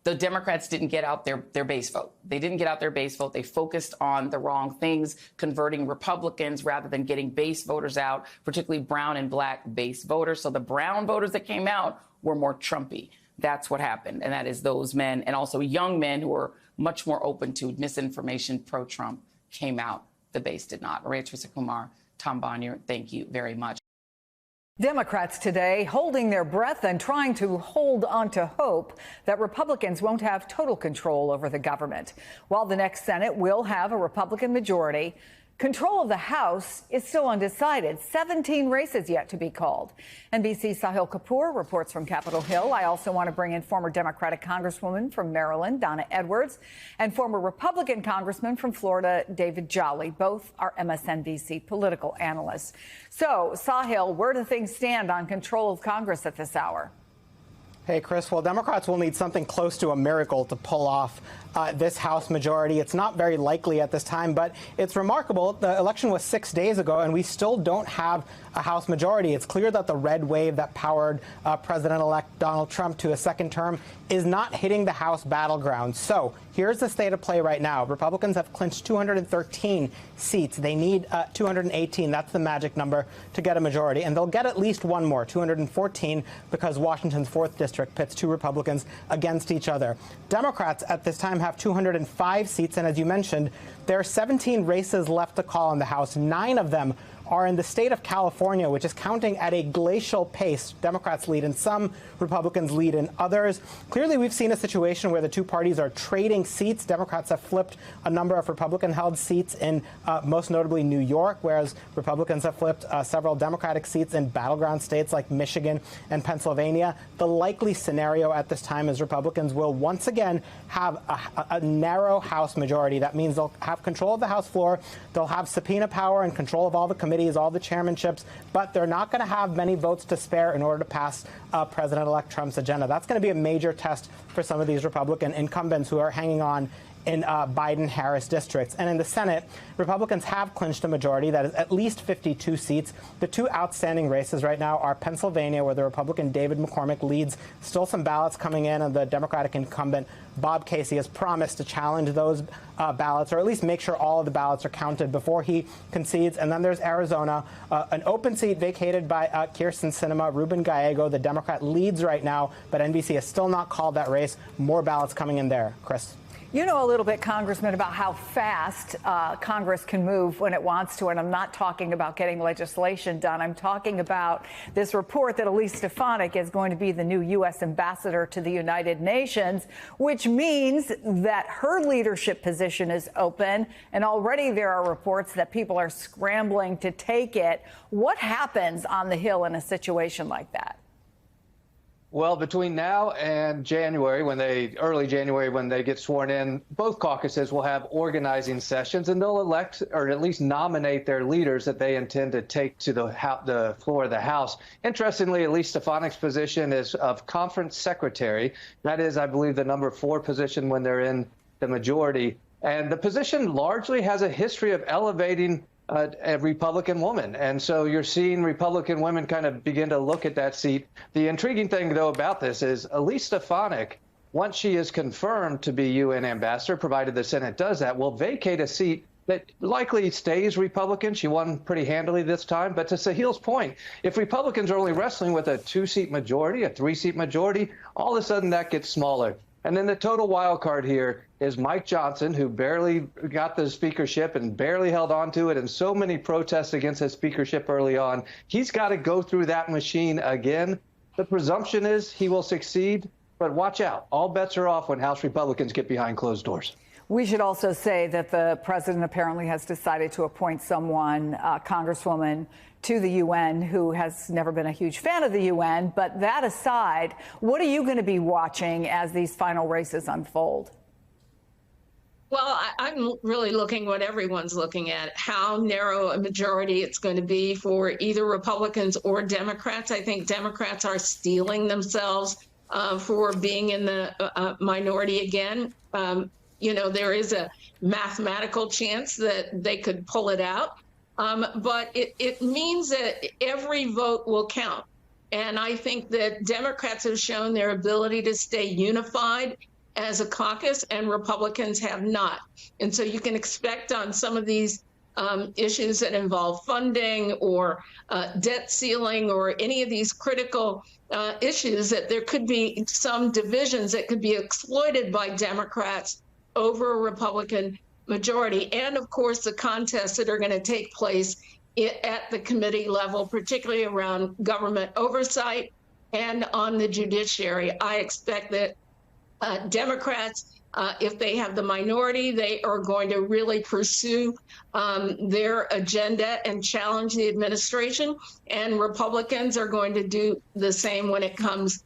the Democrats didn't get out their base vote. They didn't get out their base vote. They focused on the wrong things, converting Republicans rather than getting base voters out, particularly brown and black base voters. So the brown voters that came out were more Trumpy. That's what happened. And that is those men and also young men who were much more open to misinformation pro-Trump came out. The base did not. Maria Teresa Kumar, Tom Bonnier, thank you very much. Democrats today holding their breath and trying to hold on to hope that Republicans won't have total control over the government. While the next Senate will have a Republican majority, control of the House is still undecided. 17 races yet to be called. NBC's Sahil Kapoor reports from Capitol Hill. I also want to bring in former Democratic Congresswoman from Maryland, Donna Edwards, and former Republican Congressman from Florida, David Jolly. Both are MSNBC political analysts. So, Sahil, where do things stand on control of Congress at this hour? Hey, Chris. Well, Democrats will need something close to a miracle to pull off this House majority. It's not very likely at this time, but it's remarkable. The election was 6 days ago, and we still don't have a House majority. It's clear that the red wave that powered President-elect Donald Trump to a second term is not hitting the House battleground. So here's the state of play right now. Republicans have clinched 213 seats. They need 218. That's the magic number to get a majority. And they'll get at least one more, 214, because Washington's 4th district pits two Republicans against each other. Democrats at this time have 205 seats. And as you mentioned, there are 17 races left to call in the House. 9 of them are in the state of California, which is counting at a glacial pace. Democrats lead in some, Republicans lead in others. Clearly, we've seen a situation where the two parties are trading seats. Democrats have flipped a number of Republican-held seats in most notably New York, whereas Republicans have flipped several Democratic seats in battleground states like Michigan and Pennsylvania. The likely scenario at this time is Republicans will once again have a narrow House majority. That means they'll have control of the House floor. They'll have subpoena power and control of all the committees, all the chairmanships, but they're not going to have many votes to spare in order to pass President-elect Trump's agenda. That's going to be a major test for some of these Republican incumbents who are hanging on in Biden-Harris districts. And in the Senate, Republicans have clinched a majority that is at least 52 seats. The two outstanding races right now are Pennsylvania, where the Republican David McCormick leads. Still some ballots coming in, and the Democratic incumbent Bob Casey has promised to challenge those ballots, or at least make sure all of the ballots are counted before he concedes. And then there's Arizona, an open seat vacated by Kyrsten Sinema. Ruben Gallego, the Democrat, leads right now, but NBC has still not called that race. More ballots coming in there. Chris. You know a little bit, Congressman, about how fast Congress can move when it wants to, and I'm not talking about getting legislation done. I'm talking about this report that Elise Stefanik is going to be the new U.S. ambassador to the United Nations, which means that her leadership position is open, and already there are reports that people are scrambling to take it. What happens on the Hill in a situation like that? Well, between now and January, early January, when they get sworn in, both caucuses will have organizing sessions, and they'll elect or at least nominate their leaders that they intend to take to the floor of the House. Interestingly, Elise Stefanik's position is of conference secretary. That is, I believe, the number 4 position when they're in the majority. And the position largely has a history of elevating a Republican woman. And so you're seeing Republican women kind of begin to look at that seat. The intriguing thing, though, about this is Elise Stefanik, once she is confirmed to be UN ambassador, provided the Senate does that, will vacate a seat that likely stays Republican. She won pretty handily this time. But to Sahil's point, if Republicans are only wrestling with a 2-seat majority, a 3-seat majority, all of a sudden that gets smaller. And then the total wild card here is Mike Johnson, who barely got the speakership and barely held on to it, and so many protests against his speakership early on. He's got to go through that machine again. The presumption is he will succeed, but watch out. All bets are off when House Republicans get behind closed doors. We should also say that the president apparently has decided to appoint someone, Congresswoman, to the UN who has never been a huge fan of the UN. But that aside, what are you going to be watching as these final races unfold? Well, I'm really looking what everyone's looking at, how narrow a majority it's going to be for either Republicans or Democrats. I think Democrats are steeling themselves for being in the minority again. You know, there is a mathematical chance that they could pull it out. But it means that every vote will count. And I think that Democrats have shown their ability to stay unified as a caucus, and Republicans have not. And so you can expect on some of these issues that involve funding or debt ceiling or any of these critical issues that there could be some divisions that could be exploited by Democrats over a Republican majority. And of course, the contests that are going to take place at the committee level, particularly around government oversight and on the judiciary. I expect that Democrats, if they have the minority, they are going to really pursue their agenda and challenge the administration. And Republicans are going to do the same when it comes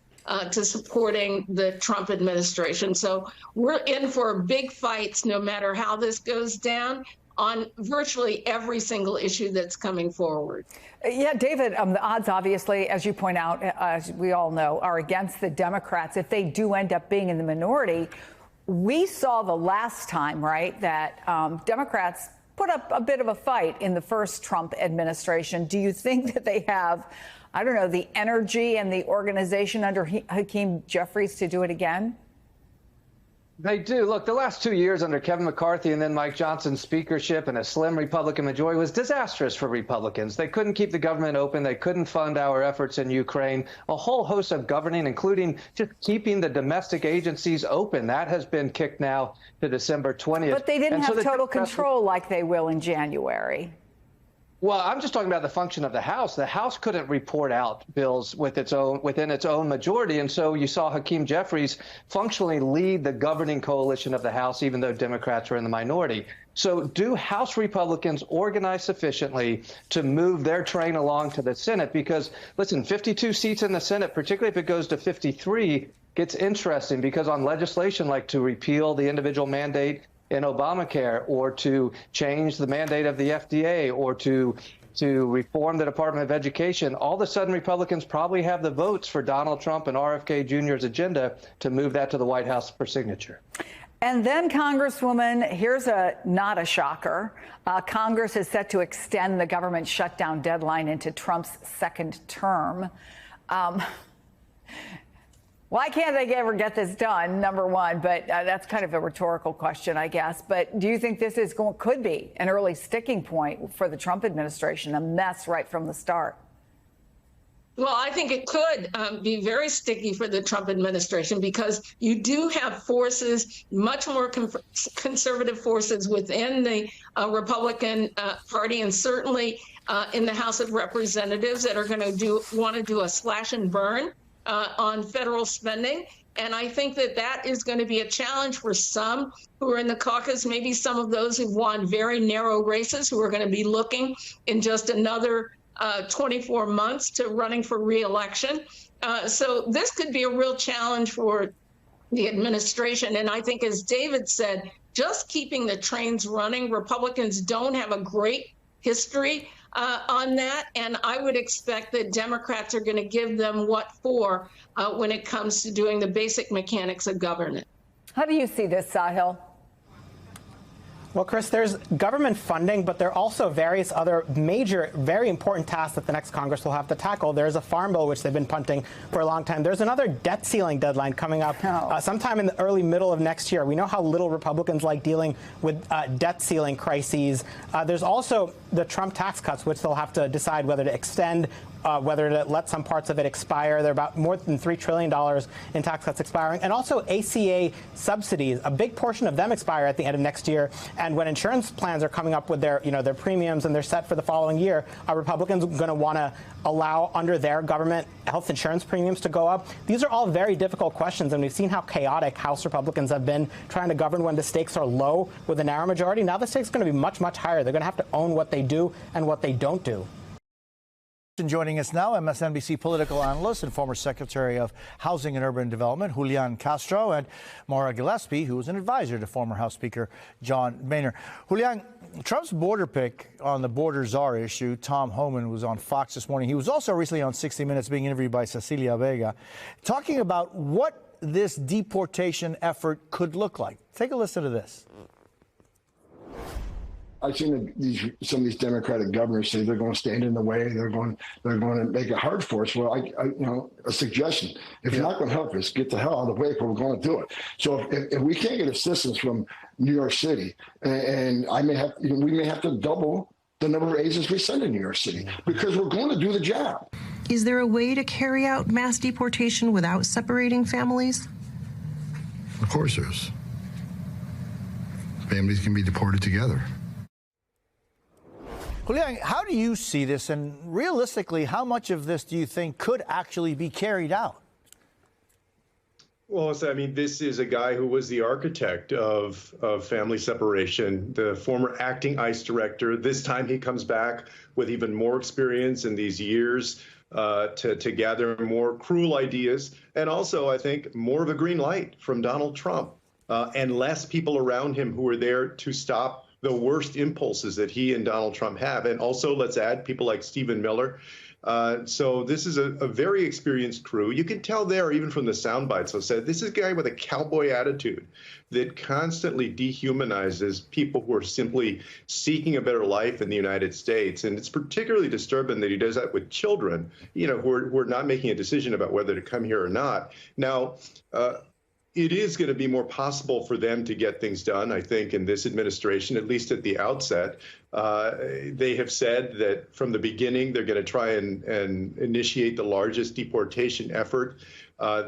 to supporting the Trump administration. So we're in for big fights, no matter how this goes down, on virtually every single issue that's coming forward. Yeah, David, the odds, obviously, as you point out, as we all know, are against the Democrats if they do end up being in the minority. We saw the last time, right, that Democrats put up a bit of a fight in the first Trump administration. Do you think that they have, I don't know, the energy and the organization under Hakeem Jeffries to do it again? They do. Look, the last 2 years under Kevin McCarthy and then Mike Johnson's speakership and a slim Republican majority was disastrous for Republicans. They couldn't keep the government open. They couldn't fund our efforts in Ukraine. A whole host of governing, including just keeping the domestic agencies open. That has been kicked now to December 20th. But they didn't have total control like they will in January. Well, I'm just talking about the function of the House. The House couldn't report out bills within its own majority. And so you saw Hakeem Jeffries functionally lead the governing coalition of the House, even though Democrats were in the minority. So do House Republicans organize sufficiently to move their train along to the Senate? Because, listen, 52 seats in the Senate, particularly if it goes to 53, gets interesting because on legislation like to repeal the individual mandate in Obamacare, or to change the mandate of the FDA, or to reform the Department of Education, all of a sudden Republicans probably have the votes for Donald Trump and RFK Jr.'s agenda to move that to the White House for signature. And then, Congresswoman, here's not a shocker. Congress is set to extend the government shutdown deadline into Trump's second term. Why can't they ever get this done, number one? But that's kind of a rhetorical question, I guess. But do you think this could be an early sticking point for the Trump administration, a mess right from the start? Well, I think it could be very sticky for the Trump administration because you do have forces, much more conservative forces within the Republican Party, and certainly in the House of Representatives that are going to want to do a slash and burn on federal spending. And I think that is going to be a challenge for some who are in the caucus, maybe some of those who won very narrow races who are going to be looking in just another 24 months to running for re-election. So this could be a real challenge for the administration. And I think, as David said, just keeping the trains running, Republicans don't have a great history on that. And I would expect that Democrats are going to give them what for when it comes to doing the basic mechanics of government. How do you see this, Sahil? Well, Chris, there's government funding, but there are also various other major, very important tasks that the next Congress will have to tackle. There's a farm bill, which they've been punting for a long time. There's another debt ceiling deadline coming up sometime in the early middle of next year. We know how little Republicans like dealing with debt ceiling crises. There's also the Trump tax cuts, which they'll have to decide whether to extend, whether to let some parts of it expire. There are about more than $3 trillion in tax cuts expiring. And also ACA subsidies. A big portion of them expire at the end of next year. And when insurance plans are coming up with their premiums and they're set for the following year, are Republicans going to want to allow under their government health insurance premiums to go up? These are all very difficult questions, and we've seen how chaotic House Republicans have been trying to govern when the stakes are low with a narrow majority. Now the stakes are going to be much, much higher. They're going to have to own what they do and what they don't do. Joining us now, MSNBC political analyst and former Secretary of Housing and Urban Development, Julian Castro, and Maura Gillespie, who was an advisor to former House Speaker John Boehner. Julian, Trump's border pick on the border czar issue, Tom Homan, was on Fox this morning. He was also recently on 60 Minutes being interviewed by Cecilia Vega, talking about what this deportation effort could look like. Take a listen to this. I've seen some of these Democratic governors say they're going to stand in the way. They're going to make it hard for us. Well, a suggestion: if you're not going to help us, get the hell out of the way, if we're going to do it. So if we can't get assistance from New York City, and we may have to double the number of agents we send in New York City because we're going to do the job. Is there a way to carry out mass deportation without separating families? Of course there is. Families can be deported together. Julian, how do you see this, and realistically, how much of this do you think could actually be carried out? Well, I mean, this is a guy who was the architect of family separation, the former acting ICE director. This time he comes back with even more experience in these years to gather more cruel ideas, and also, I think, more of a green light from Donald Trump and less people around him who are there to stop the worst impulses that he and Donald Trump have. And also, let's add people like Stephen Miller. So this is a very experienced crew. You can tell there, even from the sound bites, I said, this is a guy with a cowboy attitude that constantly dehumanizes people who are simply seeking a better life in the United States. And it's particularly disturbing that he does that with children, who are not making a decision about whether to come here or not. Now, it is going to be more possible for them to get things done, I think, in this administration, at least at the outset. They have said that from the beginning, they're going to try and initiate the largest deportation effort.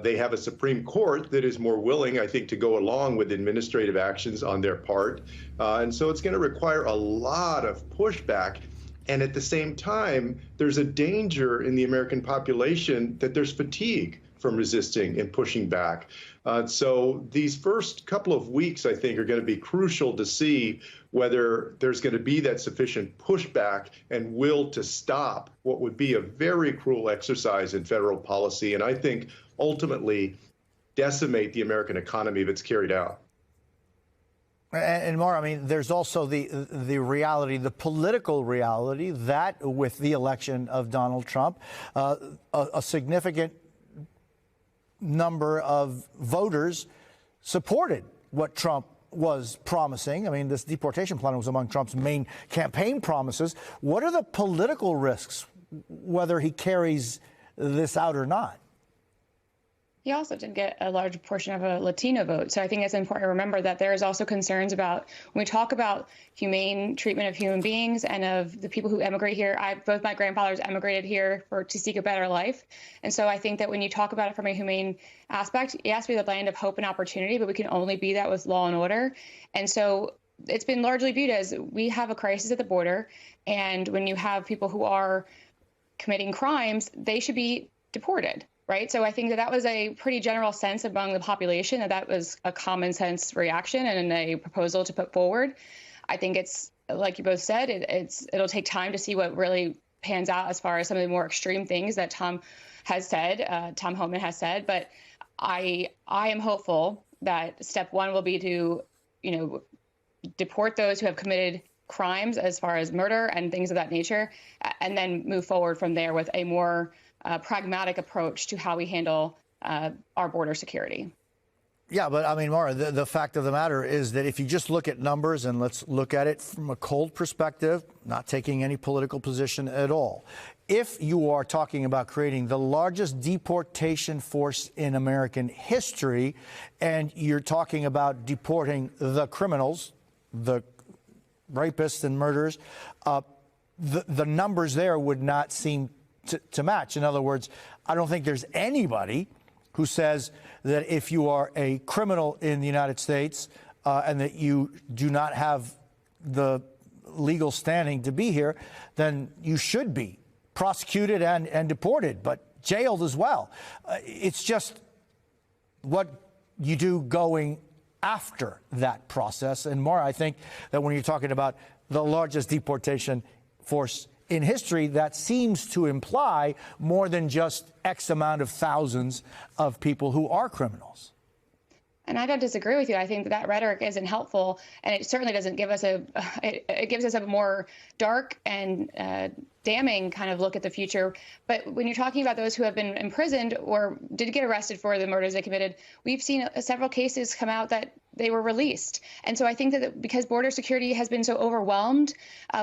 They have a Supreme Court that is more willing, I think, to go along with administrative actions on their part. And so it's going to require a lot of pushback. And at the same time, there's a danger in the American population that there's fatigue from resisting and pushing back. So these first couple of weeks, I think, are going to be crucial to see whether there's going to be that sufficient pushback and will to stop what would be a very cruel exercise in federal policy, and I think ultimately decimate the American economy if it's carried out. And Maura, I mean, there's also the reality, the political reality that with the election of Donald Trump, a significant number of voters supported what Trump was promising. I mean, this deportation plan was among Trump's main campaign promises. What are the political risks, whether he carries this out or not? He also did get a large portion of a Latino vote. So I think it's important to remember that there is also concerns about, when we talk about humane treatment of human beings and of the people who emigrate here. Both my grandfathers emigrated here to seek a better life. And so I think that when you talk about it from a humane aspect, it has to be the land of hope and opportunity, but we can only be that with law and order. And so it's been largely viewed as we have a crisis at the border. And when you have people who are committing crimes, they should be deported. Right. So I think that was a pretty general sense among the population, that was a common sense reaction and a proposal to put forward. I think it's, like you both said, it'll take time to see what really pans out as far as some of the more extreme things that Tom Homan has said. But I am hopeful that step one will be to, deport those who have committed crimes as far as murder and things of that nature, and then move forward from there with a more pragmatic approach to how we handle our border security. Yeah, but I mean, Maura, the fact of the matter is that if you just look at numbers, and let's look at it from a cold perspective, not taking any political position at all. If you are talking about creating the largest deportation force in American history, and you're talking about deporting the criminals, the rapists and murderers, the numbers there would not seem to match. In other words, I don't think there's anybody who says that if you are a criminal in the United States and that you do not have the legal standing to be here, then you should be prosecuted and deported, but jailed as well. It's just what you do going after that process. And more, I think that when you're talking about the largest deportation force in history, that seems to imply more than just X amount of thousands of people who are criminals. And I don't disagree with you. I think that rhetoric isn't helpful, and it certainly doesn't give us it gives us a more dark and damning kind of look at the future. But when you're talking about those who have been imprisoned or did get arrested for the murders they committed, we've seen several cases come out that they were released. And so I think that because border security has been so overwhelmed,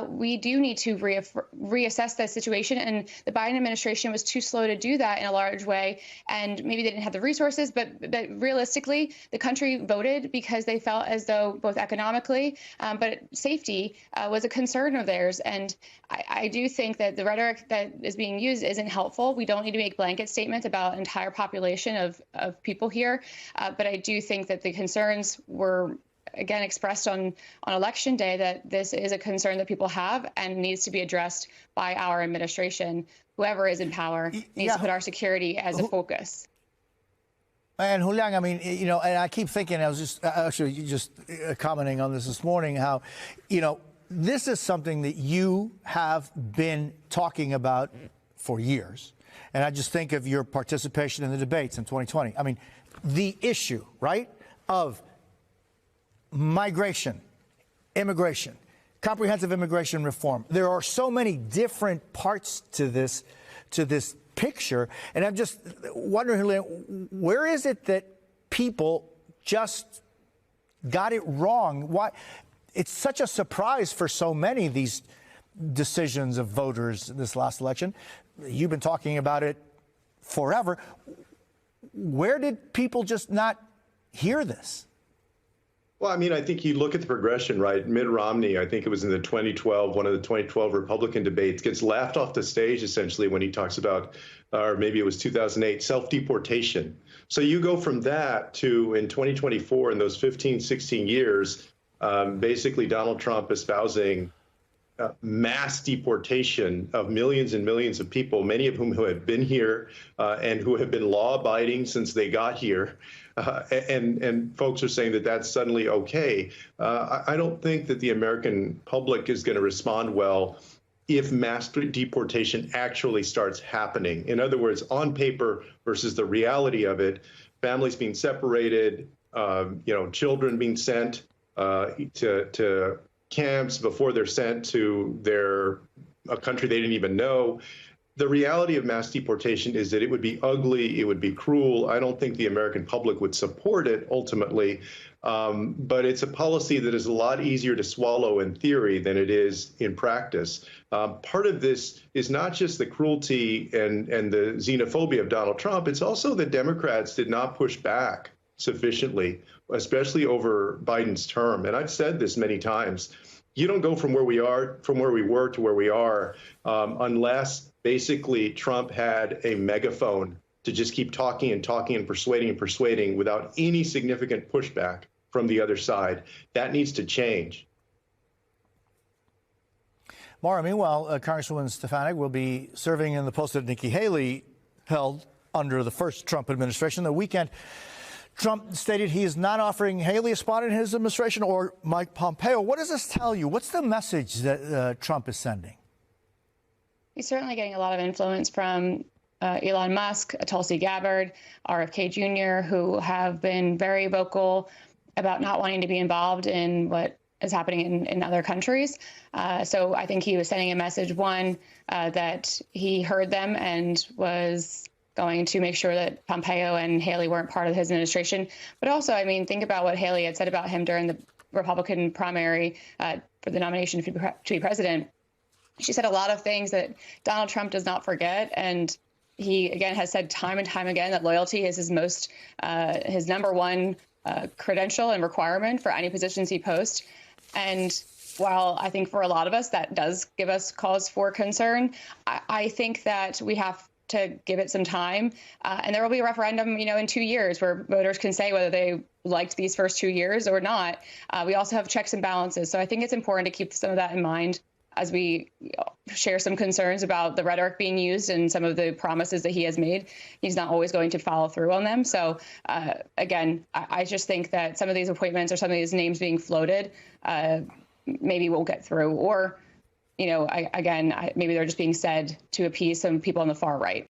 we do need to reassess that situation. And the Biden administration was too slow to do that in a large way. And maybe they didn't have the resources, but realistically, the country voted because they felt as though both economically, but safety was a concern of theirs. And I do think that the rhetoric that is being used isn't helpful. We don't need to make blanket statements about an entire population of people here. But I do think that the concerns were, again, expressed on Election Day, that this is a concern that people have and needs to be addressed by our administration. Whoever is in power needs to put our security as a focus. And Julian, I mean, and I keep thinking, I was just commenting on this morning, how, this is something that you have been talking about for years. And I just think of your participation in the debates in 2020. I mean, the issue, right, of migration, immigration, comprehensive immigration reform. There are so many different parts to this picture. And I'm just wondering, where is it that people just got it wrong? Why? It's such a surprise for so many, these decisions of voters this last election. You've been talking about it forever. Where did people just not hear this? Well, I mean, I think you look at the progression, right? Mitt Romney, I think it was in the 2012, one of the 2012 Republican debates, gets laughed off the stage essentially when he talks about, or maybe it was 2008, self-deportation. So you go from that to, in 2024, in those 15, 16 years, basically Donald Trump espousing mass deportation of millions and millions of people, many of whom who have been here and who have been law-abiding since they got here. And folks are saying that that's suddenly okay. I don't think that the American public is going to respond well if mass deportation actually starts happening. In other words, on paper versus the reality of it, families being separated, children being sent to camps before they're sent to a country they didn't even know. The reality of mass deportation is that it would be ugly, it would be cruel. I don't think the American public would support it ultimately, but it's a policy that is a lot easier to swallow in theory than it is in practice. Part of this is not just the cruelty and the xenophobia of Donald Trump, it's also that Democrats did not push back sufficiently, especially over Biden's term. And I've said this many times. You don't go from where we were to where we are, unless basically Trump had a megaphone to just keep talking and talking and persuading without any significant pushback from the other side. That needs to change. Maura, meanwhile, Congresswoman Stefanik will be serving in the post that Nikki Haley held under the first Trump administration. The weekend, Trump stated he is not offering Haley a spot in his administration or Mike Pompeo. What does this tell you? What's the message that Trump is sending? He's certainly getting a lot of influence from Elon Musk, Tulsi Gabbard, RFK Jr., who have been very vocal about not wanting to be involved in what is happening in other countries. So I think he was sending a message, one, that he heard them and was going to make sure that Pompeo and Haley weren't part of his administration. But also, I mean, think about what Haley had said about him during the Republican primary for the nomination to be president. She said a lot of things that Donald Trump does not forget. And he, again, has said time and time again that loyalty is his number one credential and requirement for any positions he posts. And while I think for a lot of us that does give us cause for concern, I think that we have to give it some time. And there will be a referendum, in 2 years where voters can say whether they liked these first 2 years or not. We also have checks and balances. So I think it's important to keep some of that in mind as we share some concerns about the rhetoric being used and some of the promises that he has made. He's not always going to follow through on them. So again, I just think that some of these appointments or some of these names being floated maybe won't get through, or maybe they're just being said to appease some people on the far right.